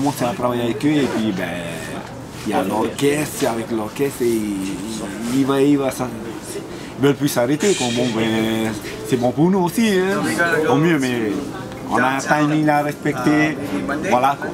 commencé à travailler avec eux et puis ben, il y a l'orchestre, avec l'orchestre, il va ça. Ils veulent plus s'arrêter. Bon, ben, c'est bon pour nous aussi, hein. Au mieux, mais on a un timing à respecter. Voilà quoi.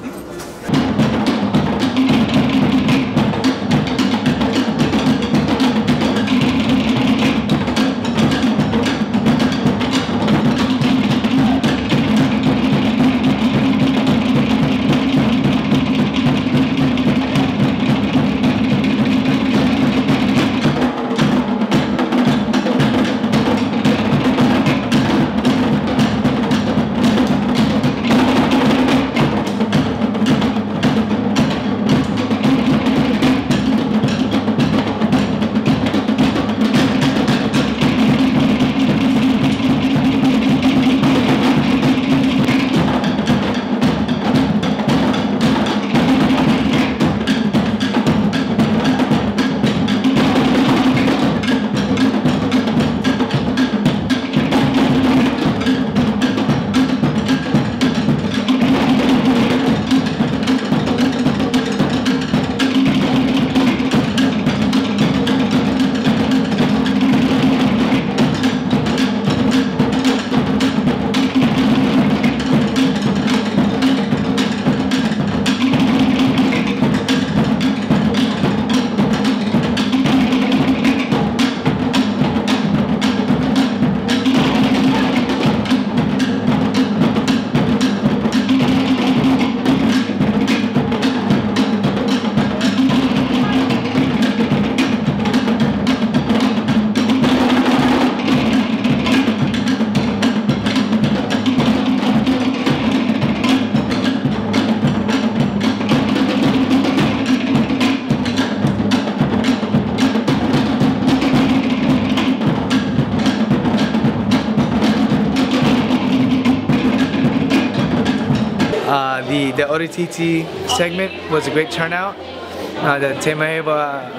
The Orititi segment was a great turnout. The Te Maeva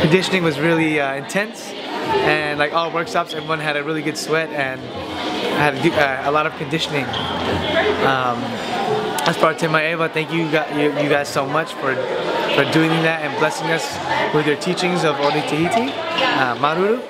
conditioning was really intense, and like all workshops, everyone had a really good sweat and had a lot of conditioning. As far as Te Maeva, thank you guys so much for doing that and blessing us with your teachings of Orititi. Maruru.